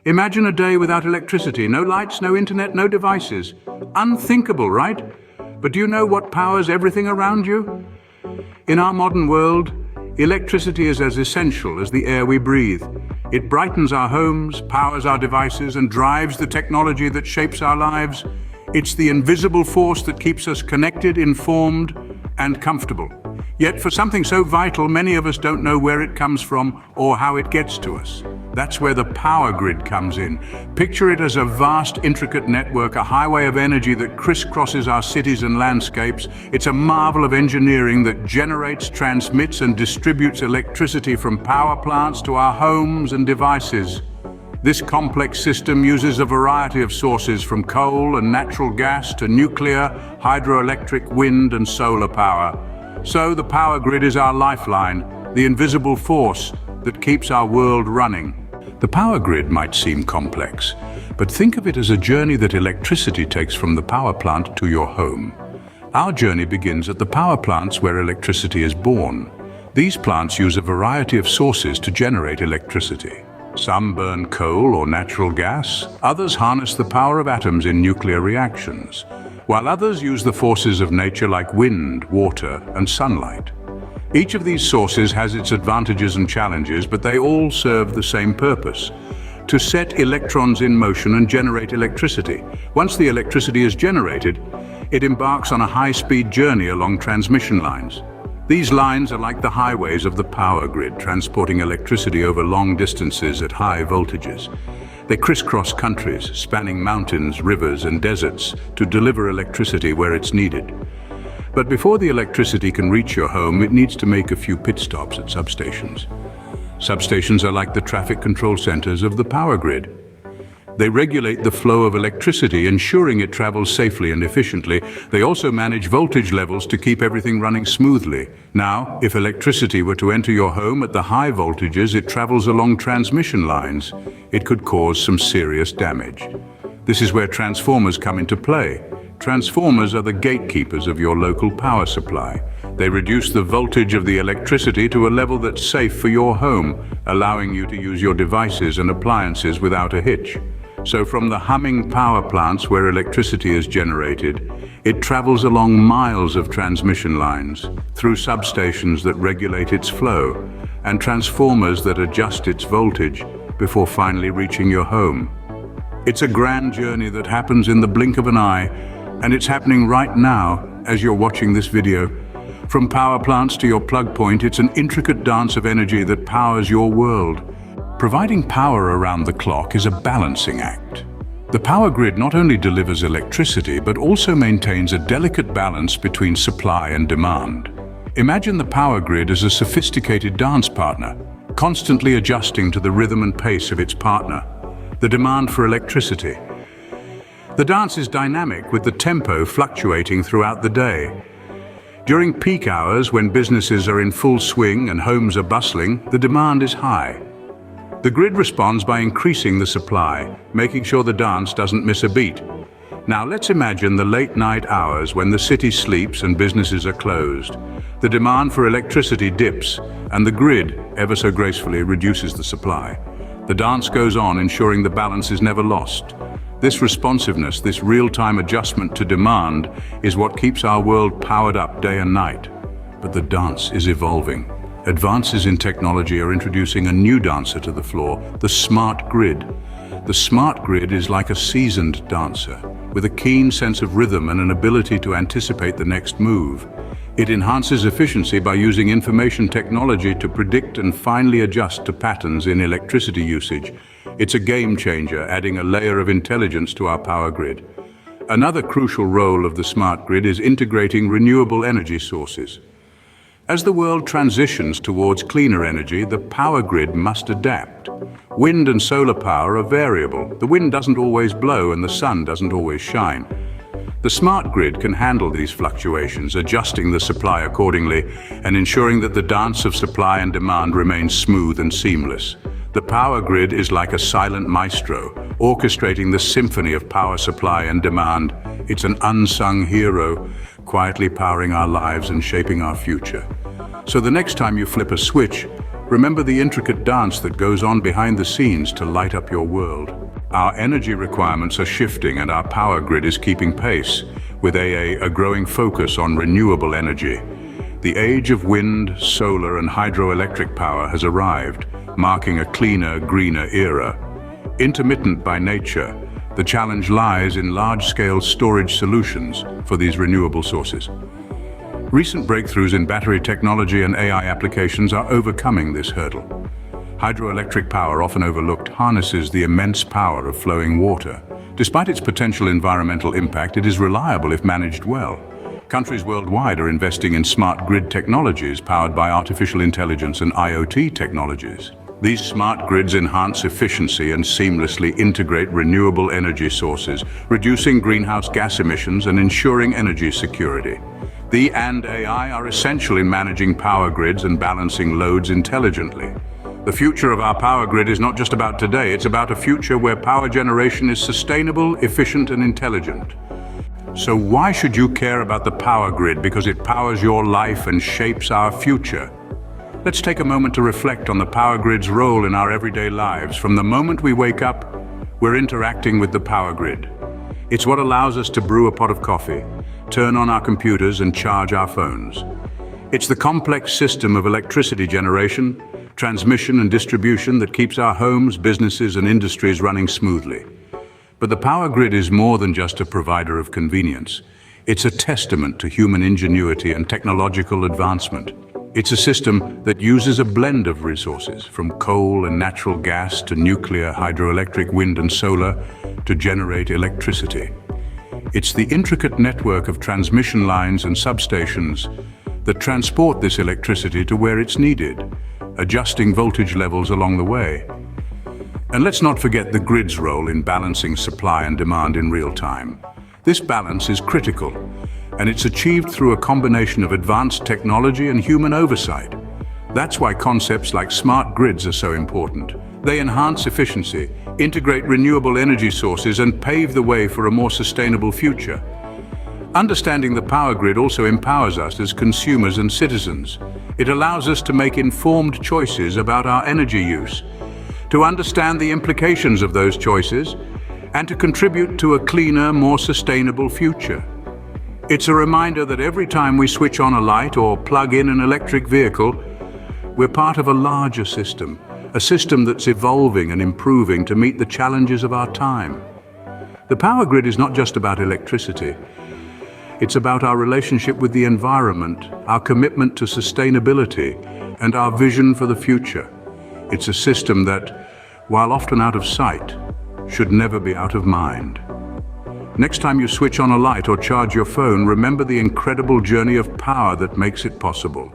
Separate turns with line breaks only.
Imagine a day without electricity, no lights, no internet, no devices. Unthinkable, right? But do you know what powers everything around you? In our modern world, electricity is as essential as the air we breathe. It brightens our homes, powers our devices, and drives the technology that shapes our lives. It's the invisible force that keeps us connected, informed, and comfortable. Yet for something so vital, many of us don't know where it comes from or how it gets to us. That's where the power grid comes in. Picture it as a vast, intricate network, a highway of energy that crisscrosses our cities and landscapes. It's a marvel of engineering that generates, transmits, and distributes electricity from power plants to our homes and devices. This complex system uses a variety of sources, from coal and natural gas to nuclear, hydroelectric, wind, and solar power. So the power grid is our lifeline, the invisible force that keeps our world running. The power grid might seem complex, but think of it as a journey that electricity takes from the power plant to your home. Our journey begins at the power plants where electricity is born. These plants use a variety of sources to generate electricity. Some burn coal or natural gas, others harness the power of atoms in nuclear reactions, while others use the forces of nature like wind, water, and sunlight. Each of these sources has its advantages and challenges, but they all serve the same purpose: to set electrons in motion and generate electricity. Once the electricity is generated, it embarks on a high-speed journey along transmission lines. These lines are like the highways of the power grid, transporting electricity over long distances at high voltages. They crisscross countries, spanning mountains, rivers, and deserts to deliver electricity where it's needed. But before the electricity can reach your home, it needs to make a few pit stops at substations. Substations are like the traffic control centers of the power grid. They regulate the flow of electricity, ensuring it travels safely and efficiently. They also manage voltage levels to keep everything running smoothly. Now, if electricity were to enter your home at the high voltages it travels along transmission lines, it could cause some serious damage. This is where transformers come into play. Transformers are the gatekeepers of your local power supply. They reduce the voltage of the electricity to a level that's safe for your home, allowing you to use your devices and appliances without a hitch. So from the humming power plants where electricity is generated, it travels along miles of transmission lines, through substations that regulate its flow, and transformers that adjust its voltage before finally reaching your home. It's a grand journey that happens in the blink of an eye, and it's happening right now as you're watching this video. From power plants to your plug point, it's an intricate dance of energy that powers your world. Providing power around the clock is a balancing act. The power grid not only delivers electricity, but also maintains a delicate balance between supply and demand. Imagine the power grid as a sophisticated dance partner, constantly adjusting to the rhythm and pace of its partner, the demand for electricity. The dance is dynamic, with the tempo fluctuating throughout the day. During peak hours, when businesses are in full swing and homes are bustling, the demand is high. The grid responds by increasing the supply, making sure the dance doesn't miss a beat. Now let's imagine the late night hours when the city sleeps and businesses are closed. The demand for electricity dips, and the grid, ever so gracefully, reduces the supply. The dance goes on, ensuring the balance is never lost. This responsiveness, this real-time adjustment to demand, is what keeps our world powered up day and night. But the dance is evolving. Advances in technology are introducing a new dancer to the floor, the smart grid. The smart grid is like a seasoned dancer, with a keen sense of rhythm and an ability to anticipate the next move. It enhances efficiency by using information technology to predict and finally adjust to patterns in electricity usage. It's a game changer, adding a layer of intelligence to our power grid. Another crucial role of the smart grid is integrating renewable energy sources. As the world transitions towards cleaner energy, the power grid must adapt. Wind and solar power are variable. The wind doesn't always blow and the sun doesn't always shine. The smart grid can handle these fluctuations, adjusting the supply accordingly and ensuring that the dance of supply and demand remains smooth and seamless. The power grid is like a silent maestro, orchestrating the symphony of power supply and demand. It's an unsung hero, quietly powering our lives and shaping our future. So the next time you flip a switch, Remember the intricate dance that goes on behind the scenes to light up your world. Our energy requirements are shifting and our power grid is keeping pace, with a growing focus on renewable energy. The age of wind, solar and hydroelectric power has arrived, marking a cleaner, greener era. Intermittent by nature, the challenge lies in large-scale storage solutions for these renewable sources. Recent breakthroughs in battery technology and AI applications are overcoming this hurdle. Hydroelectric power, often overlooked, harnesses the immense power of flowing water. Despite its potential environmental impact, it is reliable if managed well. Countries worldwide are investing in smart grid technologies powered by artificial intelligence and IoT technologies. These smart grids enhance efficiency and seamlessly integrate renewable energy sources, reducing greenhouse gas emissions and ensuring energy security. The and AI are essential in managing power grids and balancing loads intelligently. The future of our power grid is not just about today, it's about a future where power generation is sustainable, efficient and intelligent. So why should you care about the power grid? Because it powers your life and shapes our future. Let's take a moment to reflect on the power grid's role in our everyday lives. From the moment we wake up, we're interacting with the power grid. It's what allows us to brew a pot of coffee, turn on our computers and charge our phones. It's the complex system of electricity generation, transmission and distribution that keeps our homes, businesses and industries running smoothly. But the power grid is more than just a provider of convenience. It's a testament to human ingenuity and technological advancement. It's a system that uses a blend of resources, from coal and natural gas to nuclear, hydroelectric, wind and solar, to generate electricity. It's the intricate network of transmission lines and substations that transport this electricity to where it's needed, adjusting voltage levels along the way. And let's not forget the grid's role in balancing supply and demand in real time. This balance is critical, and it's achieved through a combination of advanced technology and human oversight. That's why concepts like smart grids are so important. They enhance efficiency, integrate renewable energy sources, and pave the way for a more sustainable future. Understanding the power grid also empowers us as consumers and citizens. It allows us to make informed choices about our energy use, to understand the implications of those choices, and to contribute to a cleaner, more sustainable future. It's a reminder that every time we switch on a light or plug in an electric vehicle, we're part of a larger system, a system that's evolving and improving to meet the challenges of our time. The power grid is not just about electricity. It's about our relationship with the environment, our commitment to sustainability, and our vision for the future. It's a system that, while often out of sight, should never be out of mind. Next time you switch on a light or charge your phone, remember the incredible journey of power that makes it possible.